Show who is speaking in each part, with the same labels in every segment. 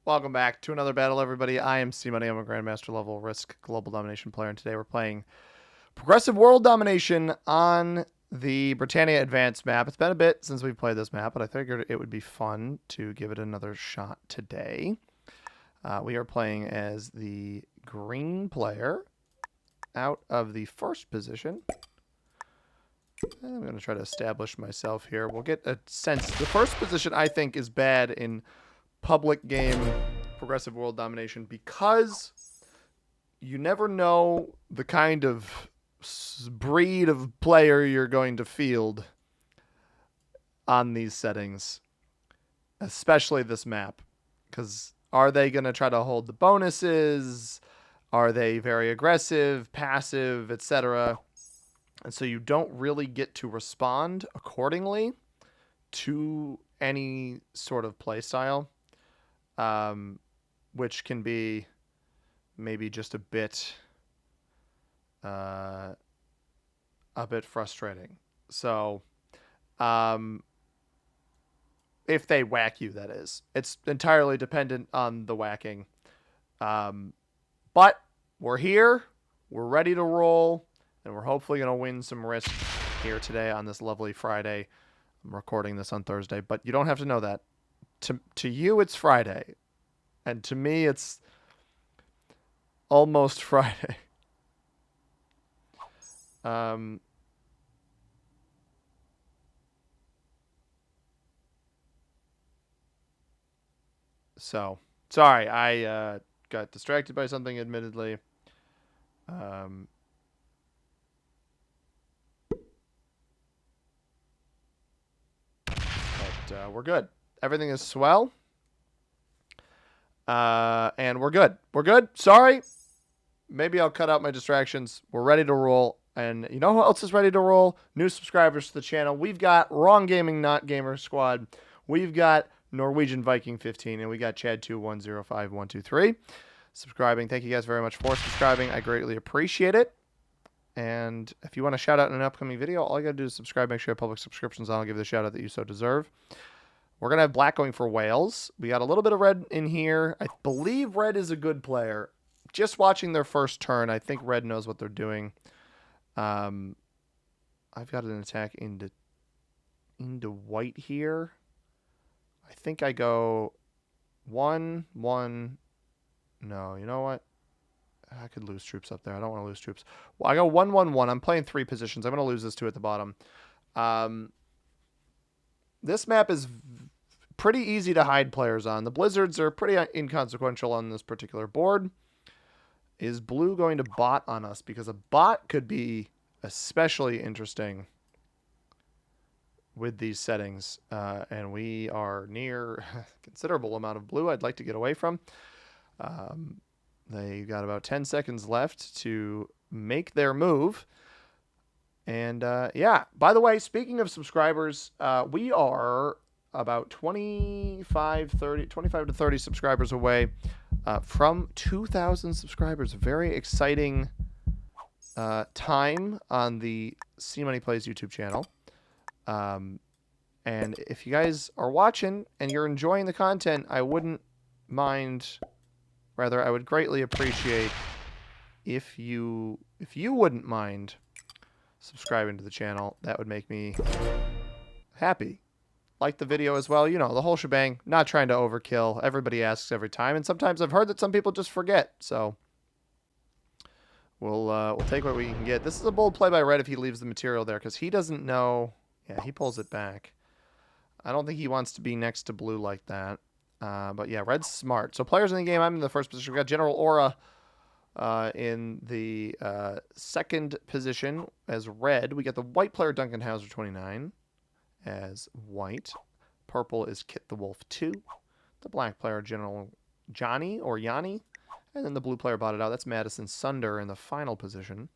Speaker 1: Welcome back to another battle, everybody. I am C-Money. I'm a Grandmaster level Risk Global Domination player, and today we're playing Progressive World Domination on the Britannia Advanced map. It's been a bit since we've played this map, but I figured it would be fun to give it another shot today. We are playing as the green player out of the first position. I'm going to try to establish myself here. We'll get a sense. The first position, I think, is bad in public game Progressive World Domination because you never know the kind of breed of player you're going to field on these settings, especially this map. Because are they going to try to hold the bonuses? Are they very aggressive, passive, etc.? And so you don't really get to respond accordingly to any sort of play style, which can be maybe just a bit frustrating. So, if they whack you, that is, it's entirely dependent on the whacking. But we're here, we're ready to roll, and we're hopefully going to win some risk here today on this lovely Friday. I'm recording this on Thursday, but you don't have to know that. To you, it's Friday. And to me, it's almost Friday. So, sorry, I got distracted by something, admittedly. But we're good. Everything is swell. And we're good. We're good. Sorry. Maybe I'll cut out my distractions. We're ready to roll. And you know who else is ready to roll? New subscribers to the channel. We've got Wrong Gaming Not Gamer Squad. We've got Norwegian Viking 15. And we got Chad2105123 subscribing. Thank you guys very much for subscribing. I greatly appreciate it. And if you want a shout out in an upcoming video, all you got to do is subscribe. Make sure you have public subscriptions on. I'll give you the shout out that you so deserve. We're going to have black going for Wales. We got a little bit of red in here. I believe red is a good player. Just watching their first turn, I think red knows what they're doing. I've got an attack into white here. I think I go 1, 1. No, you know what? I could lose troops up there. I don't want to lose troops. Well, I go 1, 1, 1. I'm playing 3 positions. I'm going to lose this 2 at the bottom. This map is pretty easy to hide players on. The blizzards are pretty inconsequential on this particular board. Is blue going to bot on us? Because a bot could be especially interesting with these settings. And we are near a considerable amount of blue I'd like to get away from. They got about 10 seconds left to make their move. And yeah, by the way, speaking of subscribers, we are about 25 to 30 subscribers away from 2,000 subscribers. Very exciting time on the C-Money Plays YouTube channel. And if you guys are watching and you're enjoying the content, I wouldn't mind, rather, I would greatly appreciate if you wouldn't mind subscribing to the channel. That would make me happy. Like the video as well, you know, the whole shebang. Not trying to overkill. Everybody asks every time, and sometimes I've heard that some people just forget. So we'll take what we can get. This is a bold play by red if he leaves the material there, because he doesn't know. Yeah, he pulls it back. I don't think he wants to be next to blue like that. But yeah, red's smart. So players in the game, I'm in the first position. We got General Aura in the second position as red. We got the white player Duncan Hauser 29 as white. Purple is Kit the Wolf 2. The black player General Johnny or Yanni. And then the blue player botted out. That's Madison Sunder in the final position.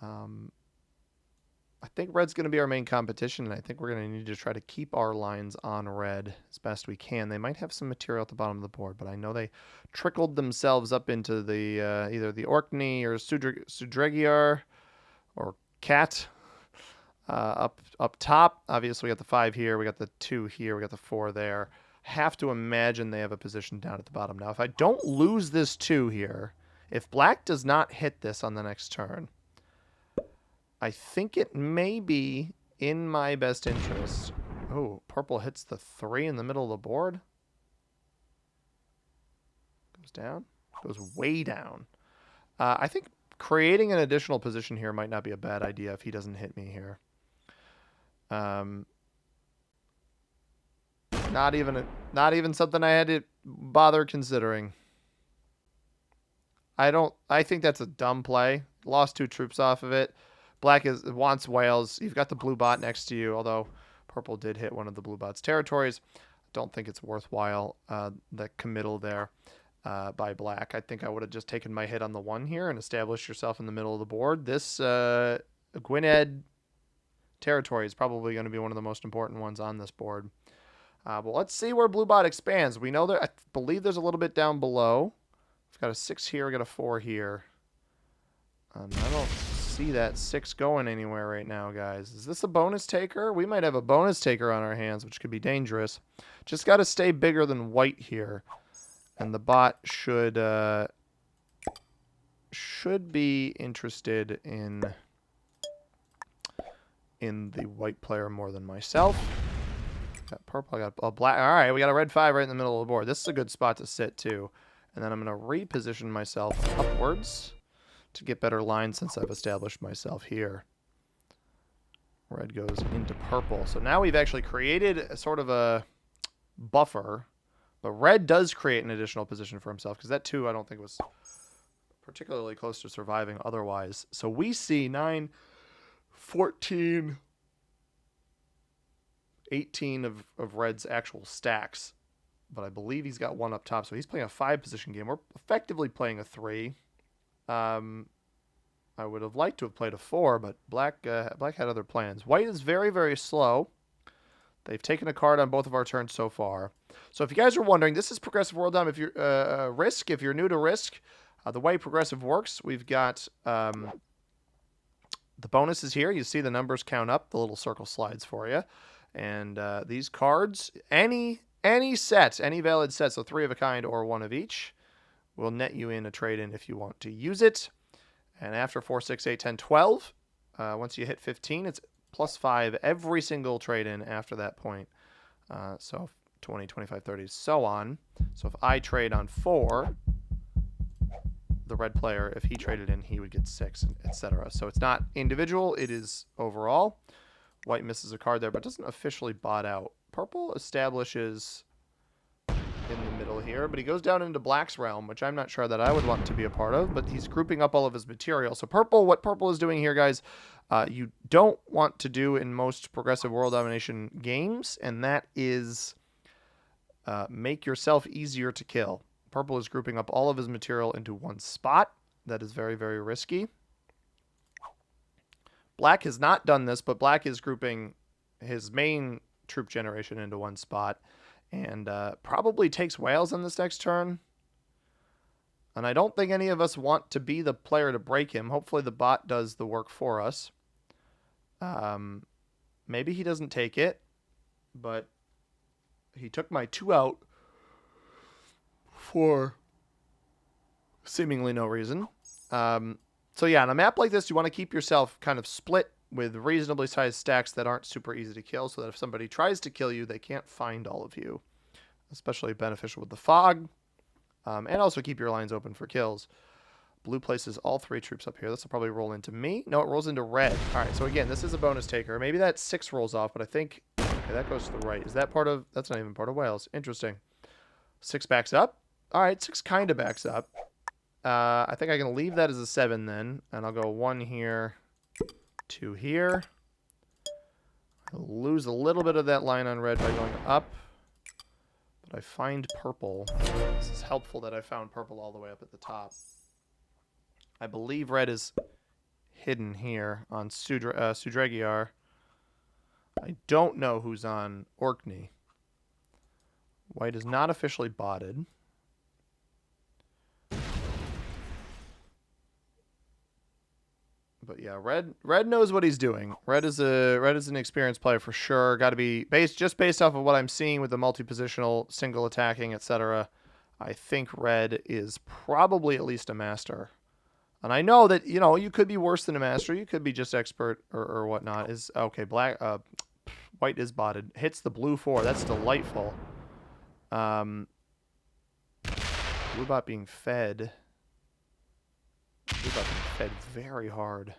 Speaker 1: I think red's going to be our main competition, and I think we're going to need to try to keep our lines on red as best we can. They might have some material at the bottom of the board, but I know they trickled themselves up into the either the Orkney or Sudregiar or Cat up top. Obviously, we got the 5 here. We got the 2 here. We got the 4 there. have to imagine they have a position down at the bottom. Now, if I don't lose this 2 here, if black does not hit this on the next turn, I think it may be in my best interest. Oh, purple hits the 3 in the middle of the board. Goes down. Goes way down. I think creating an additional position here might not be a bad idea if he doesn't hit me here. Not even something I had to bother considering. I think that's a dumb play. Lost 2 troops off of it. Black wants whales. You've got the blue bot next to you, although purple did hit one of the blue bot's territories. Don't think it's worthwhile, the committal there by black. I think I would have just taken my hit on the 1 here and established yourself in the middle of the board. This Gwynedd territory is probably going to be one of the most important ones on this board. But let's see where blue bot expands. We know that I believe there's a little bit down below. We've got a 6 here, we got a 4 here. I don't see that 6 going anywhere right now, guys. Is this a bonus taker? We might have a bonus taker on our hands, which could be dangerous. Just got to stay bigger than white here. And the bot should be interested in the white player more than myself. Got purple, I got a black. All right, we got a red 5 right in the middle of the board. This is a good spot to sit, too. And then I'm going to reposition myself upwards to get better lines since I've established myself here. Red goes into purple. So now we've actually created a sort of a buffer. But red does create an additional position for himself, because that 2 I don't think was particularly close to surviving otherwise. So we see 9, 14... 18 of red's actual stacks, but I believe he's got 1 up top, so he's playing a 5 position game. We're effectively playing a 3. I would have liked to have played a 4, but black had other plans. White is very, very slow. They've taken a card on both of our turns so far. So if you guys are wondering, this is Progressive World Dom. If you're Risk, if you're new to Risk, the way Progressive works, we've got the bonuses here. You see the numbers count up. The little circle slides for you. And these cards, any set, any valid set, so 3 of a kind or 1 of each, will net you in a trade-in if you want to use it. And after 4, 6, 8, 10, 12, once you hit 15, it's +5 every single trade-in after that point. So 20, 25, 30, so on. So if I trade on 4, the red player, if he traded in, he would get 6, etc. So it's not individual, it is overall. White misses a card there, but doesn't officially bot out. Purple establishes in the middle here, but he goes down into black's realm, which I'm not sure that I would want to be a part of, but he's grouping up all of his material. So what purple is doing here, guys, you don't want to do in most Progressive World Domination games, and that is make yourself easier to kill. Purple is grouping up all of his material into 1 spot. That is very, very risky. Black has not done this, but black is grouping his main troop generation into 1 spot and probably takes whales on this next turn. And I don't think any of us want to be the player to break him. Hopefully the bot does the work for us. Maybe he doesn't take it, but he took my 2 out for seemingly no reason. So yeah, on a map like this, you want to keep yourself kind of split with reasonably sized stacks that aren't super easy to kill, so that if somebody tries to kill you, they can't find all of you. Especially beneficial with the fog. And also keep your lines open for kills. Blue places all 3 troops up here. This will probably roll into me. No, it rolls into red. All right, so again, this is a bonus taker. Maybe that 6 rolls off, but I think... Okay, that goes to the right. Is that part of... That's not even part of Wales. Interesting. 6 backs up. All right, 6 kind of backs up. I think I can leave that as a 7 then. And I'll go 1 here, 2 here. I'll lose a little bit of that line on red by going up. But I find purple. This is helpful that I found purple all the way up at the top. I believe red is hidden here on Sudragiar. I don't know who's on Orkney. White is not officially botted. But yeah, red knows what he's doing. Red is an experienced player for sure. Got to be based off of what I'm seeing with the multi-positional, single attacking, etc. I think red is probably at least a master. And I know that, you could be worse than a master. You could be just expert or whatnot. Is okay. White is botted. Hits the blue 4. That's delightful. Blue bot being fed. Blue bot being fed very hard.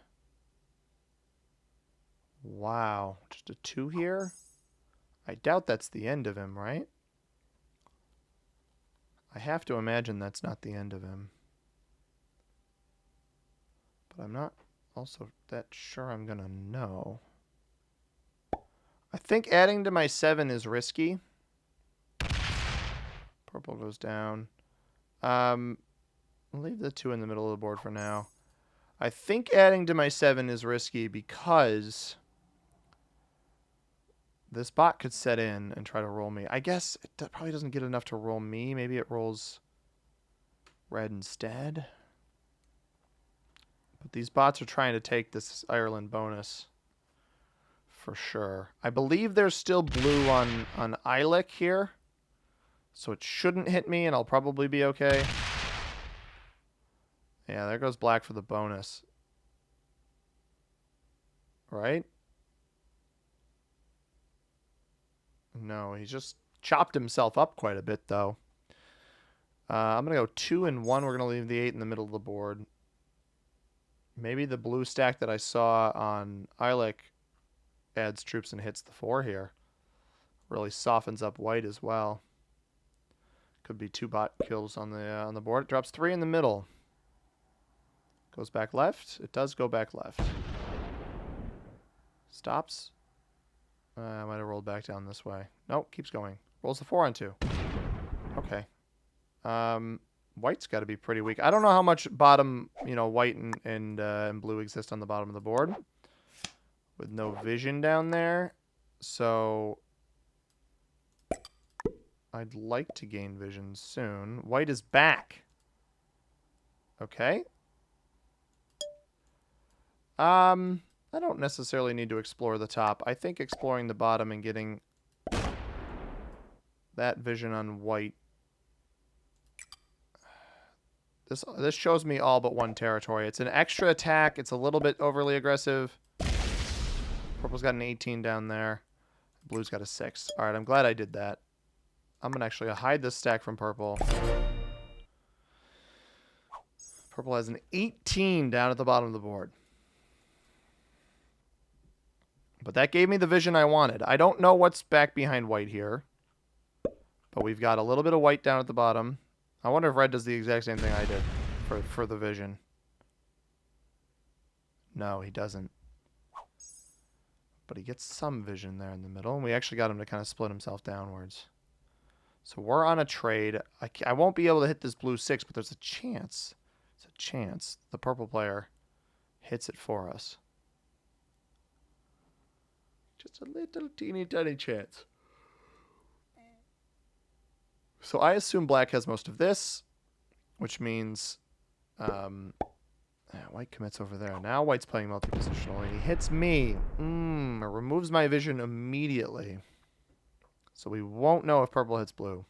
Speaker 1: Wow. Just a 2 here? I doubt that's the end of him, right? I have to imagine that's not the end of him. But I'm not also that sure I'm going to know. I think adding to my 7 is risky. Purple goes down. I'll leave the 2 in the middle of the board for now. I think adding to my 7 is risky because this bot could set in and try to roll me. I guess it probably doesn't get enough to roll me. Maybe it rolls red instead. But these bots are trying to take this Ireland bonus for sure. I believe there's still blue on Eilic here. So it shouldn't hit me and I'll probably be okay. Yeah, there goes black for the bonus. Right? No, he just chopped himself up quite a bit, though. I'm going to go 2 and 1. We're going to leave the 8 in the middle of the board. Maybe the blue stack that I saw on Eilic adds troops and hits the 4 here. Really softens up white as well. Could be 2 bot kills on the board. It drops 3 in the middle. Goes back left. It does go back left. Stops. I might have rolled back down this way. Nope, keeps going. Rolls the 4 on 2. Okay. White's got to be pretty weak. I don't know how much bottom, white and blue exist on the bottom of the board. With no vision down there. So I'd like to gain vision soon. White is back. Okay. I don't necessarily need to explore the top. I think exploring the bottom and getting that vision on white. This shows me all but one territory. It's an extra attack. It's a little bit overly aggressive. Purple's got an 18 down there. Blue's got a 6. All right, I'm glad I did that. I'm going to actually hide this stack from purple. Purple has an 18 down at the bottom of the board. But that gave me the vision I wanted. I don't know what's back behind white here. But we've got a little bit of white down at the bottom. I wonder if red does the exact same thing I did for the vision. No, he doesn't. But he gets some vision there in the middle. And we actually got him to kind of split himself downwards. So we're on a trade. I won't be able to hit this blue 6, but there's a chance. There's a chance the purple player hits it for us. Just a little teeny tiny chance. So I assume black has most of this, which means white commits over there. Now white's playing multi-positional, and he hits me. It removes my vision immediately. So we won't know if purple hits blue.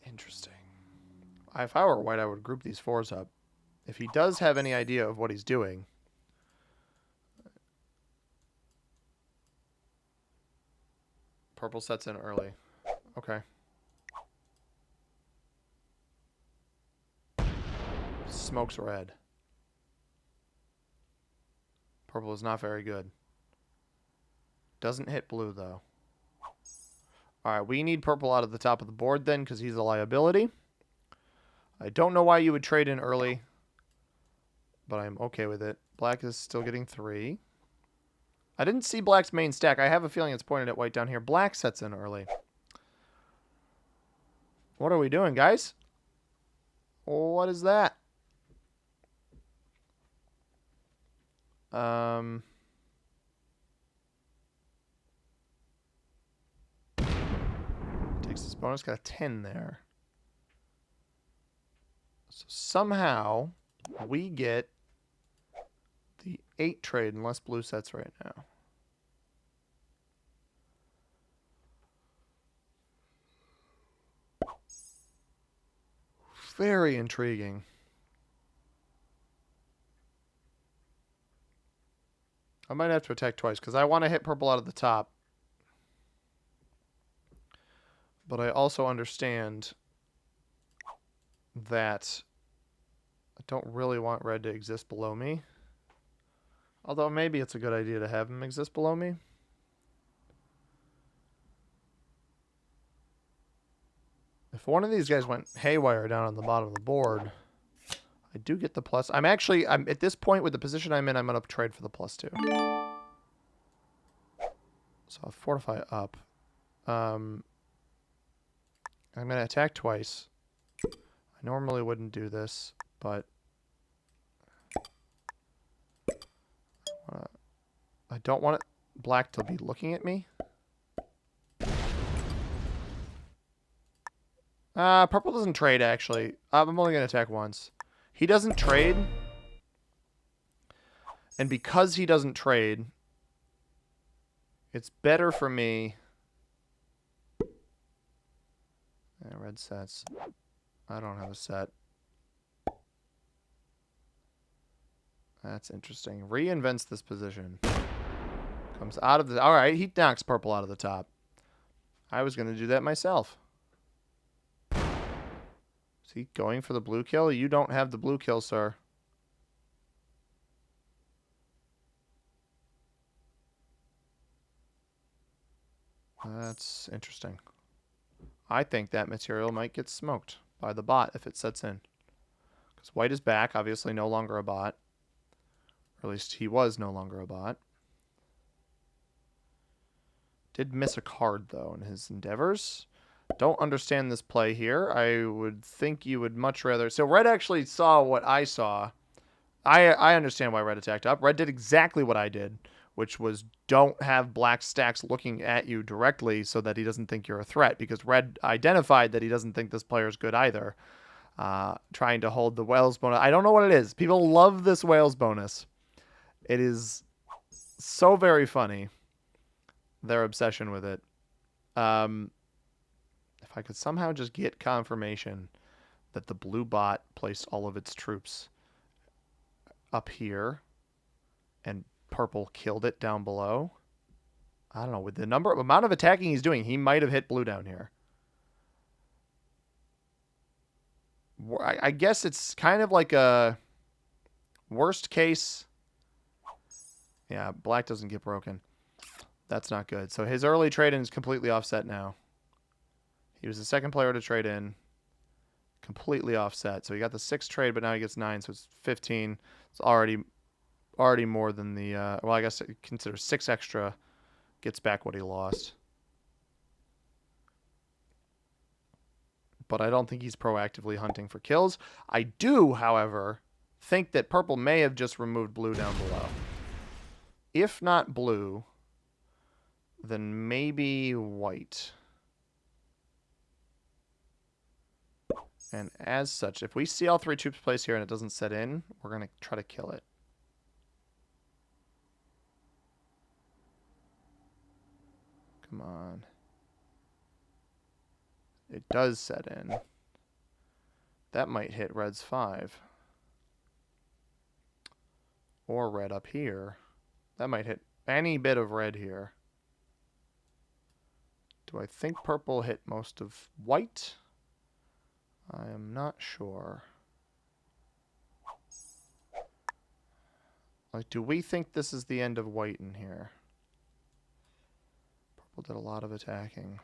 Speaker 1: Interesting. If I were white, I would group these 4s up. If he does have any idea of what he's doing. Purple sets in early. Okay. Smokes red. Purple is not very good. Doesn't hit blue, though. Alright, we need purple out of the top of the board then, because he's a liability. I don't know why you would trade in early, but I'm okay with it. Black is still getting 3. I didn't see black's main stack. I have a feeling it's pointed at white down here. Black sets in early. What are we doing, guys? What is that? Takes this bonus. Got a 10 there. So somehow we get the 8 trade unless blue sets right now. Very intriguing. I might have to attack twice because I want to hit purple out of the top. But I also understand that I don't really want red to exist below me. Although maybe it's a good idea to have him exist below me. If one of these guys went haywire down on the bottom of the board, I do get the plus. I'm at this point with the position I'm in, I'm going to trade for the +2. So I'll fortify up. I'm going to attack twice. I normally wouldn't do this, but I don't want black to be looking at me. Purple doesn't trade, actually. I'm only going to attack once. He doesn't trade. And because he doesn't trade, it's better for me. Yeah, red sets. I don't have a set. That's interesting. Reinvents this position. Comes out of the... Alright, he knocks purple out of the top. I was going to do that myself. Is he going for the blue kill? You don't have the blue kill, sir. That's interesting. I think that material might get smoked by the bot if it sets in. Because white is back, obviously no longer a bot. Or at least he was no longer a bot. Did miss a card, though, in his endeavors. Don't understand this play here. I would think you would much rather... So red actually saw what I saw. I understand why red attacked up. Red did exactly what I did, which was don't have black stacks looking at you directly so that he doesn't think you're a threat, because red identified that he doesn't think this player is good either. Trying to hold the Wales bonus. I don't know what it is. People love this Wales bonus. It is so very funny, their obsession with it. If I could somehow just get confirmation that the blue bot placed all of its troops up here and purple killed it down below. I don't know, with the amount of attacking he's doing, he might have hit blue down here. I guess it's kind of like a worst case. Yeah, black doesn't get broken. That's not good. So his early trade-in is completely offset now. He was the second player to trade in. Completely offset. So he got the 6 trade, but now he gets 9, so it's 15. It's already more than the... well, I guess consider 6 extra gets back what he lost. But I don't think he's proactively hunting for kills. I do, however, think that purple may have just removed blue down below. If not blue, then maybe white. And as such, if we see all 3 troops placed here and it doesn't set in, we're going to try to kill it. Come on. It does set in. That might hit red's 5. Or red up here. That might hit any bit of red here. Do I think purple hit most of white? I am not sure. Like, do we think this is the end of white in here? Purple did a lot of attacking.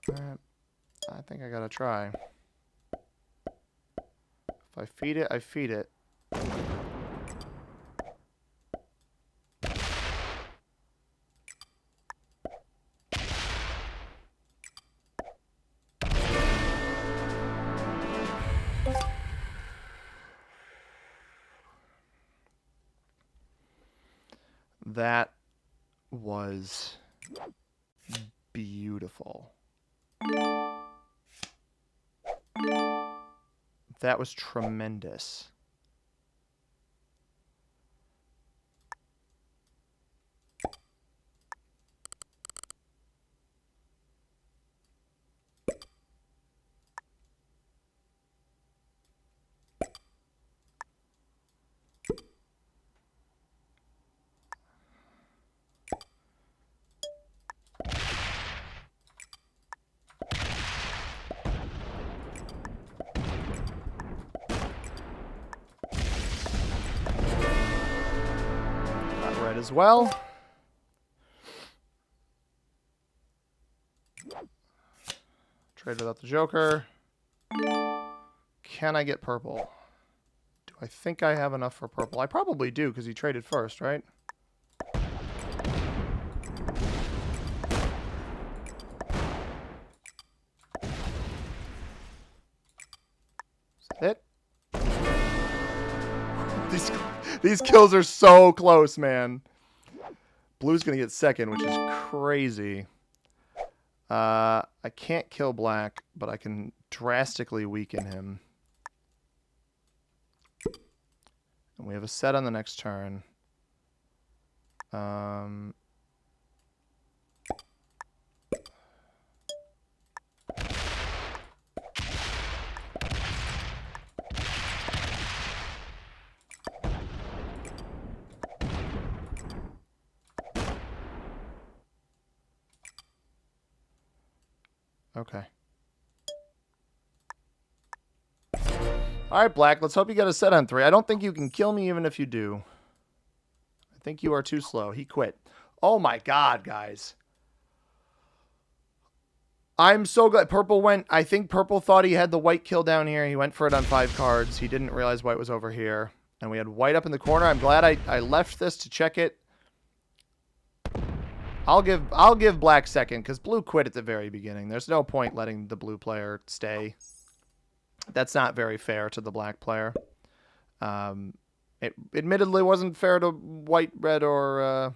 Speaker 1: I think I gotta try. If I feed it, I feed it. That was beautiful. That was tremendous. Red as well. Trade without the Joker. Can I get purple? Do I think I have enough for purple? I probably do, because he traded first, right? Is that it? These kills are so close, man. Blue's going to get second, which is crazy. I can't kill black, but I can drastically weaken him. And we have a set on the next turn. Okay. All right, Black. Let's hope you get a set on 3. I don't think you can kill me even if you do. I think you are too slow. He quit. Oh, my God, guys. I'm so glad. Purple went... I think Purple thought he had the white kill down here. He went for it on 5 cards. He didn't realize white was over here. And we had white up in the corner. I'm glad I left this to check it. I'll give black second, because blue quit at the very beginning. There's no point letting the blue player stay. That's not very fair to the black player. It admittedly wasn't fair to white, red, or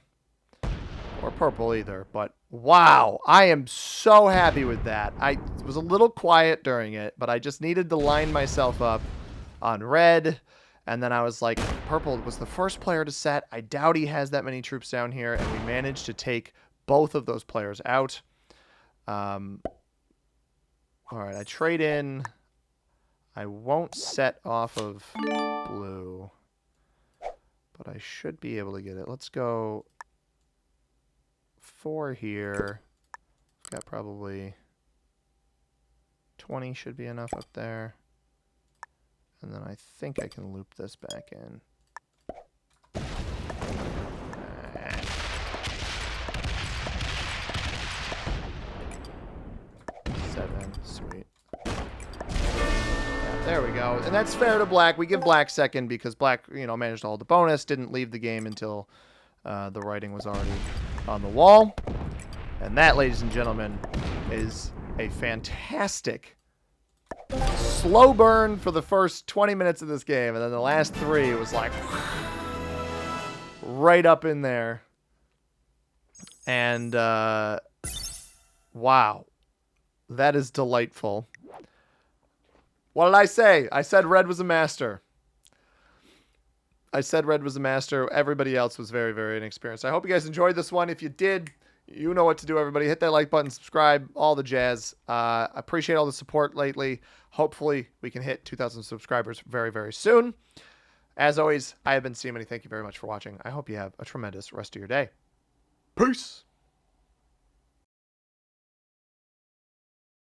Speaker 1: purple either. But wow, I am so happy with that. I was a little quiet during it, but I just needed to line myself up on red. And then I was like, purple was the first player to set. I doubt he has that many troops down here. And we managed to take both of those players out. All right, I trade in. I won't set off of blue, but I should be able to get it. Let's go 4 here. Got probably 20 should be enough up there. And then I think I can loop this back in. 7, sweet. Yeah, there we go. And that's fair to black. We give black second because black, managed to hold the bonus, didn't leave the game until the writing was already on the wall. And that, ladies and gentlemen, is a fantastic slow burn for the first 20 minutes of this game, and then the last 3 was like right up in there. And wow, that is delightful. What did I say? I said red was a master. I said red was a master. Everybody else was very, very inexperienced. I hope you guys enjoyed this one. If you did, you know what to do, everybody. Hit that like button, subscribe, all the jazz. Appreciate all the support lately. Hopefully, we can hit 2,000 subscribers very, very soon. As always, I have been Seamany. Thank you very much for watching. I hope you have a tremendous rest of your day. Peace!